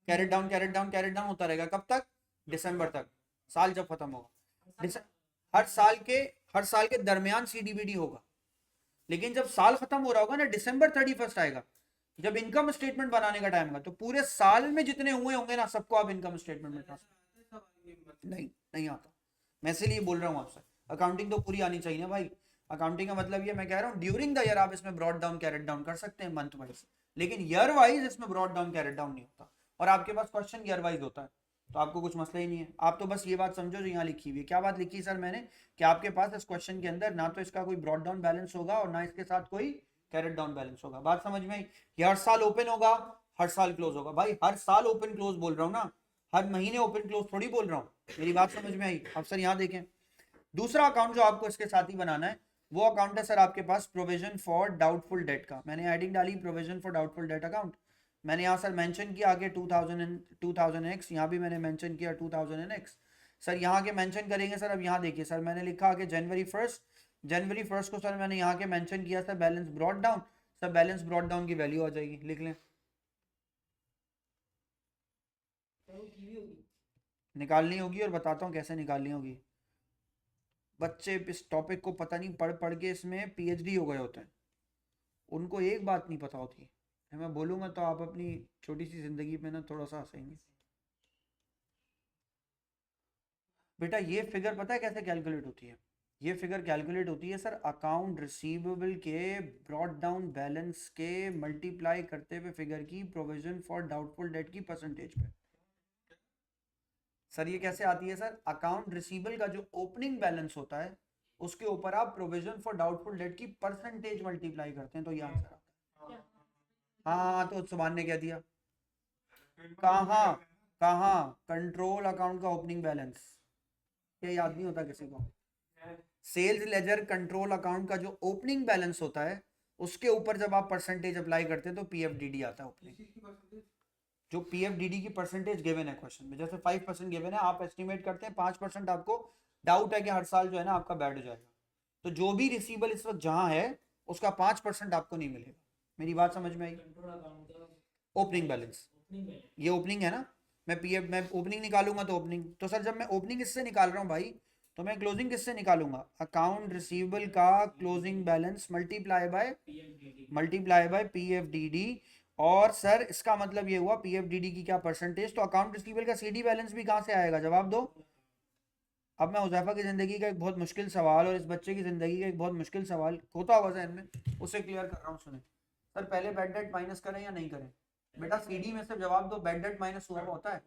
carried down carried down carried down होता रहेगा, कब तक, दिसंबर तक, साल जब खत्म होगा। हर साल के हर साल के दरमियान सीडीबीडी होगा, लेकिन जब साल खत्म हो रहा होगा ना, दिसंबर 31 आएगा, जब इनकम स्टेटमेंट बनाने का टाइम होगा, तो पूरे साल में जितने हुए होंगे ना सबको आप इनकम स्टेटमेंट में नहीं नहीं आता। मैं इसलिए बोल रहा हूँ आपसे, अकाउंटिंग तो पूरी आनी चाहिए ना भाई। अकाउंटिंग का मतलब ये मैं कह रहा हूँ ड्यूरिंग द ईयर आप इसमें ब्रॉड डाउन कैरेट डाउन कर सकते हैं मंथ वाइज, लेकिन ईयर वाइज इसमें ब्रॉड डाउन कैरेट डाउन नहीं होता। और आपके पास क्वेश्चन ईयर वाइज होता है, तो आपको कुछ मसला ही नहीं है। आप तो बस ये बात समझो जो यहाँ लिखी हुई है। क्या बात लिखी सर मैंने, कि आपके पास इस क्वेश्चन के अंदर ना तो इसका कोई ब्रॉड डाउन बैलेंस होगा और ना इसके साथ कोई कैरेट डाउन बैलेंस होगा। बात समझ में आई? ये हर साल ओपन होगा, हर साल क्लोज होगा। भाई हर साल ओपन क्लोज बोल रहा हूँ ना, हर महीने ओपन क्लोज थोड़ी बोल रहा हूँ। मेरी बात समझ में आई? अब सर यहाँ देखें, दूसरा अकाउंट जो आपको इसके साथ ही बनाना है वो अकाउंट है सर आपके पास प्रोविजन फॉर डाउटफुल डेट का। मैंने हेडिंग डाली provision for doubtful date account. मैंने यहाँ सर मेंशन किया आगे 2000 यहाँ भी मैंने मेंशन किया 2000 सर यहाँ के मेंशन करेंगे सर। अब यहाँ देखिए सर, मैंने लिखा आगे जनवरी 1 को सर मैंने यहाँ के मेंशन किया sir balance brought down. Sir balance brought down की वैल्यू आ जाएगी, लिख लें, निकालनी होगी और बताता हूँ कैसे निकालनी होगी। बच्चे इस टॉपिक को पता नहीं पढ़ पढ़ के इसमें पीएचडी हो गए होते हैं, उनको एक बात नहीं पता होती है। मैं बोलूँगा तो आप अपनी छोटी सी ज़िंदगी में ना थोड़ा सा हंसेंगे। बेटा ये फिगर पता है कैसे कैलकुलेट होती है? ये फिगर कैलकुलेट होती है सर अकाउंट रिसीवेबल के ब्रॉड डाउन बैलेंस के मल्टीप्लाई करते हुए फिगर की प्रोविजन फॉर डाउटफुल डेट की परसेंटेज पे। सर ये कैसे आती है सर? अकाउंट रिसीवेबल का जो ओपनिंग बैलेंस होता है उसके ऊपर आप प्रोविजन फॉर डाउटफुल डेट की परसेंटेज मल्टीप्लाई करते हैं तो ये आंसर आता है। हाँ तो सुभान ने क्या दिया? कहाँ कहाँ? कंट्रोल अकाउंट का ओपनिंग बैलेंस, ये याद नहीं होता किसी को? सेल्स लेजर कंट्रोल अकाउंट का जो ओपनिंग बैलेंस होता है उसके ऊपर जब आप परसेंटेज अप्लाई करते हैं तो पीएफडीडी आता है ओपनिंग। जो पीएफडीडी की परसेंटेज गिवन है क्वेश्चन में, जैसे 5% गिवन है, आप एस्टिमेट करते हैं 5% आपको डाउट है कि हर साल जो है ना आपका बैड हो जाएगा, तो जो भी रिसीवेबल इस वक्त जहां है उसका 5% आपको नहीं मिलेगा। मेरी बात समझ में आई? ओपनिंग बैलेंस, ये ओपनिंग है ना, मैं ओपनिंग निकालूंगा तो ओपनिंग, तो सर जब मैं ओपनिंग इससे निकाल रहा हूँ भाई तो मैं क्लोजिंग किससे निकालूंगा? अकाउंट रिसीवेबल का क्लोजिंग बैलेंस मल्टीप्लाई बाय पीएफडीडी। और सर इसका मतलब ये हुआ पीएफडीडी की क्या परसेंटेज, तो अकाउंट रिसीवेबल का सीडी बैलेंस भी कहां से आएगा? जवाब दो। अब मैं हुज़ैफा की ज़िंदगी का एक बहुत मुश्किल सवाल और इस बच्चे की ज़िंदगी का एक बहुत मुश्किल सवाल होता होगा जहन में, उसे क्लियर कर रहा हूँ, सुने। सर पहले बैड डेट माइनस करें या नहीं करें? बेटा सीडी में से जवाब दो, बैड डेट माइनस हुआ हुआ होता है?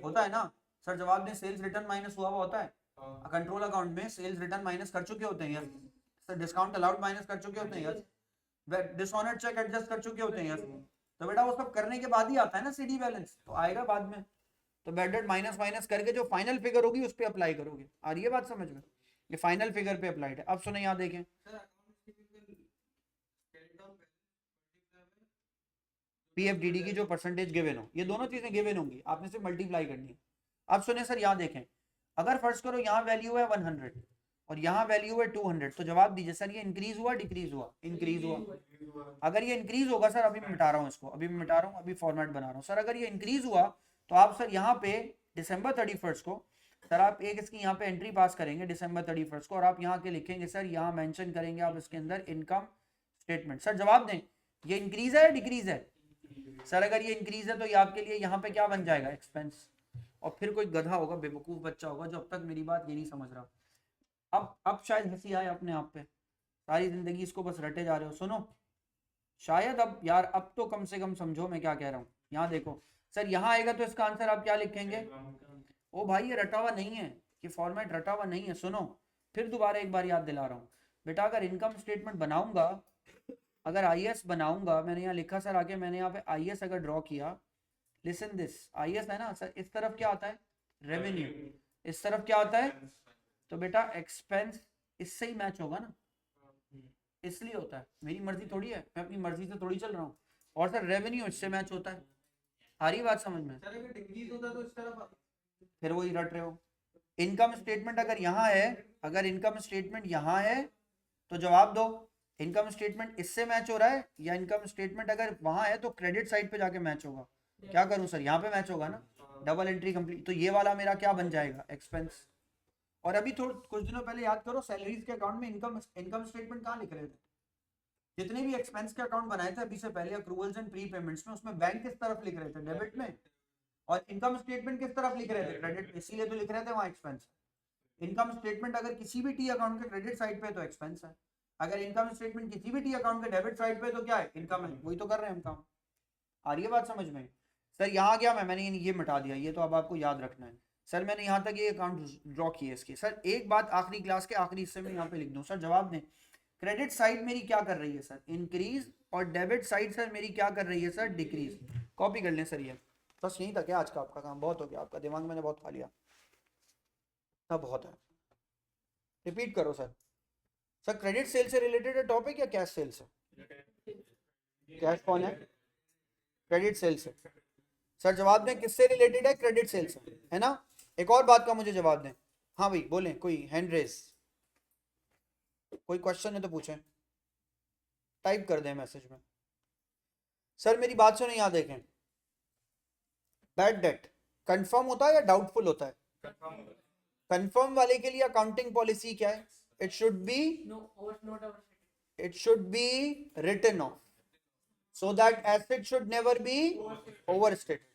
होता है ना सर? जवाब दें, सेल्स रिटर्न माइनस हुआ हुआ होता है? कंट्रोल अकाउंट में सेल्स रिटर्न माइनस कर चुके होते हैं यार सर, डिस्काउंट अलाउड माइनस कर चुके होते हैं यार, डिसऑनर्ड चेक एडजस्ट कर चुके होते हैं यार, तो बेटा वो सब करने के बाद ही आता है ना सीडी बैलेंस, तो आएगा बाद में। तो बैड डेट माइनस माइनस करके जो फाइनल फिगर होगी उस पर अप्लाई करोगे। आ रही है बात समझ में? ये फाइनल फिगर पे अप्लाइड है। अब सुने यहाँ देखें, पीएफडीडी की जो परसेंटेज गिवन हो, ये दोनों चीजें गिवन होंगी, आपने सिर्फ मल्टीप्लाई करनी है। अब सुने सर यहाँ देखें, अगर फर्ज करो यहाँ वैल्यू है 100 और यहाँ वैल्यू है 200, तो जवाब दीजिए सर ये इंक्रीज हुआ डिक्रीज हुआ? इंक्रीज हुआ। अगर ये इंक्रीज होगा सर, अभी मैं मिटा रहा हूँ इसको, अभी मैं मिटा रहा हूँ, अभी फॉर्मेट बना रहा हूँ सर, अगर ये इंक्रीज हुआ तो आप सर यहाँ पे December 31 को सर आप एक इसकी यहाँ पे एंट्री पास करेंगे December 31 को, और आप यहाँ के लिखेंगे सर, यहाँ मेंशन करेंगे आप इसके अंदर इनकम स्टेटमेंट। सर जवाब दें, ये इंक्रीज है या डिक्रीज है? सर अगर ये इंक्रीज है तो ये आपके लिए यहाँ पे क्या बन जाएगा? एक्सपेंस। और फिर कोई गधा होगा, बेवकूफ बच्चा होगा जो अब तक मेरी बात ये नहीं समझ रहा, अब शायद हंसी आए अपने आप पे, सारी जिंदगी इसको बस रटे जा रहे हो। सुनो शायद अब यार, अब तो कम से कम समझो मैं क्या कह रहा हूँ। यहाँ देखो सर, यहाँ आएगा तो इसका आंसर आप क्या लिखेंगे? ओ भाई ये रटा हुआ नहीं है, ये फॉर्मेट रटा हुआ नहीं है। सुनो फिर दोबारा एक बार याद दिला रहा हूँ बेटा, अगर इनकम स्टेटमेंट बनाऊंगा, अगर आईएस बनाऊंगा, मैंने यहाँ लिखा सर आगे, मैंने यहाँ पे आईएस अगर ड्रॉ किया, लिसन दिस, आईएस है ना सर, इस तरफ क्या आता है? रेवेन्यू, इस तरफ क्या आता है? तो बेटा एक्सपेंस इससे ही मैच होगा ना, इसलिए होता है, मेरी मर्जी थोड़ी है, मैं अपनी मर्जी से थोड़ी चल रहा हूँ। और सर रेवेन्यू इससे मैच होता है। आ रही बात समझ में? सर अगर डिक्रीज होता है तो इस तरफ फिर वही रट रहे हो। इनकम स्टेटमेंट अगर यहाँ है, अगर इनकम स्टेटमेंट यहाँ है तो जवाब दो, इनकम स्टेटमेंट इससे मैच हो रहा है या इनकम स्टेटमेंट अगर वहां है तो क्रेडिट साइड पे जाके मैच होगा? क्या करूं सर, यहाँ पे मैच होगा ना, डबल एंट्री कंप्लीट, तो ये वाला मेरा क्या बन जाएगा? एक्सपेंस। और अभी थोड़ा कुछ दिनों पहले याद करो, सैलरीज के अकाउंट में इनकम स्टेटमेंट कहाँ लिख रहे थे? जितने भी एक्सपेंस के अकाउंट बनाए थे अभी से पहले, अक्रूवल्स एंड प्री पेमेंट्स में, उसमें बैंक किस तरफ लिख रहे थे? डेबिट में। और इनकम स्टेटमेंट किस तरफ लिख रहे थे? क्रेडिट में, इसीलिए तो लिख रहे थे वहां एक्सपेंस। इनकम स्टेटमेंट अगर किसी भी टी अकाउंट के क्रेडिट साइड पे तो एक्सपेंस है, अगर इनकम स्टेटमेंट किसी भी टी अकाउंट के डेबिट साइड पे तो क्या है? इनकम है। वही तो कर रहे हैं हम काम। आ रही है बात समझ में? सर यहाँ गया मैंने ये मिटा दिया, ये तो अब आपको याद रखना है। सर मैंने यहाँ तक ये अकाउंट ड्रॉ किए इसके। सर एक बात आखिरी क्लास के आखिरी हिस्से में यहाँ पे लिख दूँ, सर जवाब दें, क्रेडिट साइड मेरी क्या कर रही है सर? इंक्रीज। और डेबिट साइड सर मेरी क्या कर रही है सर? डिक्रीज। कॉपी कर लें सर ये। बस यही था क्या आज का आपका काम? बहुत हो गया आपका, दिमाग मैंने बहुत खा लिया, सब बहुत है। रिपीट करो सर। सर क्रेडिट सेल से रिलेटेड है टॉपिक या कैश सेल से? कैश कौन है? क्रेडिट सेल से। सर जवाब दें, किससे रिलेटेड है? क्रेडिट सेल से, है ना? एक और बात का मुझे जवाब दें। हाँ भाई बोलें, कोई हैंड रेस, कोई क्वेश्चन है तो पूछें, टाइप कर दें मैसेज में। सर मेरी बात सुने, यहाँ देखें, बैड डेट कंफर्म होता है या डाउटफुल होता है? कंफर्म वाले के लिए अकाउंटिंग पॉलिसी क्या है? It should be written off, so that asset should never be overstated.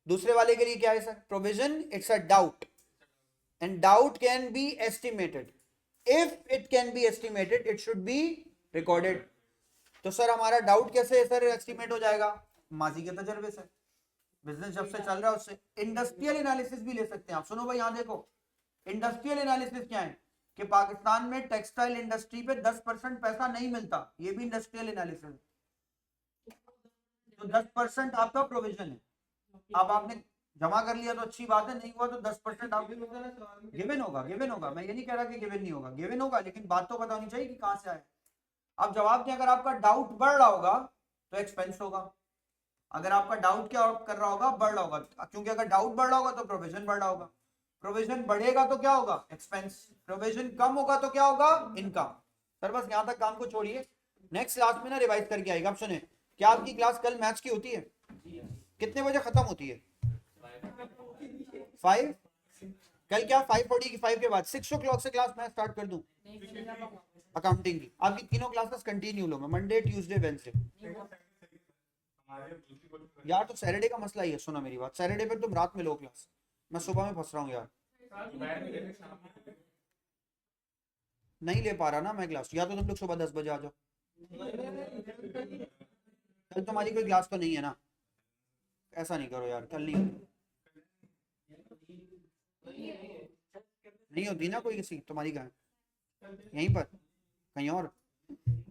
दूसरे वाले के लिए क्या है sir? Provision, it's a doubt, and doubt can be estimated, if it can be estimated it should be recorded. तो sir हमारा doubt कैसे sir estimate हो जाएगा? माजी के तजर्बे से। बिजनेस जब से चल रहा है उससे। इंडस्ट्रियल एनालिसिस भी ले सकते हैं आप। सुनो भाई यहाँ देखो, इंडस्ट्रियल एनालिसिस क्या है कि पाकिस्तान में टेक्सटाइल इंडस्ट्री पे 10% पैसा नहीं मिलता, ये भी इंडस्ट्रियल एनालिसिस है। तो 10% आपका प्रोविजन है। अब आपने जमा कर लिया तो अच्छी बात है, नहीं हुआ तो 10% आप गिवन होगा। गिवन होगा, मैं ये नहीं कह रहा कि गिवन नहीं होगा, गिवन होगा, लेकिन बात तो पता होनी चाहिए कि कहां से आए। अब जवाब दें, अगर आपका डाउट बढ़ रहा होगा तो एक्सपेंस होगा। अगर आपका डाउट क्या कर रहा होगा, बढ़ रहा होगा, क्योंकि अगर डाउट बढ़ रहा होगा तो प्रोविजन बढ़ रहा होगा। प्रोविजन बढ़ेगा तो क्या होगा, एक्सपेंस। प्रोविजन कम होगा तो क्या होगा, इनकम। सर बस यहां तक काम को छोड़िए, नेक्स्ट क्लास में ना रिवाइज करके आएगा। आप सुने, क्या आपकी क्लास कल मैथ्स की होती है? कितने बजे खत्म होती है? 5। कल क्या 5:45 के बाद 6 o'clock से क्लास मैं स्टार्ट कर दूं अकाउंटिंग की? आपकी तीनों क्लासेस कंटिन्यू लो, मंडे ट्यूसडे वेडनेसडे। यार तो सैटरडे का मसला ही है, सुना मेरी बात, सैटरडे पे तुम रात में लो क्लास, मैं सुबह में फंस रहा हूँ यार, नहीं ले पा रहा ना मैं क्लास। या तो तुम लोग सुबह 10 बजे आ जाओ, कल तुम्हारी कोई क्लास तो नहीं है ना? ऐसा नहीं करो यार, कल नहीं होती ना कोई किसी तुम्हारी का, यहीं पर कहीं और।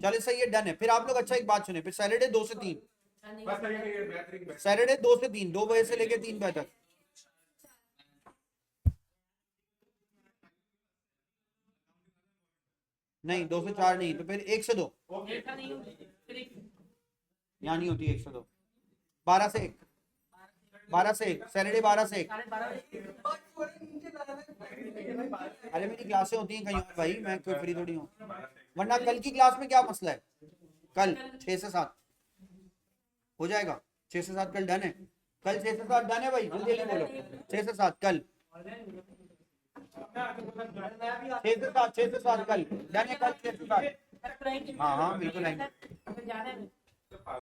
चलो सही है, डन है। फिर आप लोग अच्छा एक बात सुने, फिर सैटरडे 2 से 3, सैटरडे 2 से 3, 2 बजे से लेके 3 बजे तक। नहीं 2 से 4 नहीं, तो फिर 1 से 2 यहाँ नहीं होती, 1 से 2, 12 से 1, 12 से 1, सैटरडे 12 से 1। अरे मेरी क्लासें होती हैं कहीं और भाई, मैं कोई फ्री थोड़ी हूँ। वरना कल की क्लास में क्या मसला है? कल 6 से 7 हो जाएगा, 6 से 7 कल डन है। कल 6 से 7 डन है भाई, जल्दी जल्दी बोलो। 6 से 7 कल, 6 से 7, 6 से 7 कल डन है, कल 6 से 7। हाँ हाँ बिल्कुल आएंगे।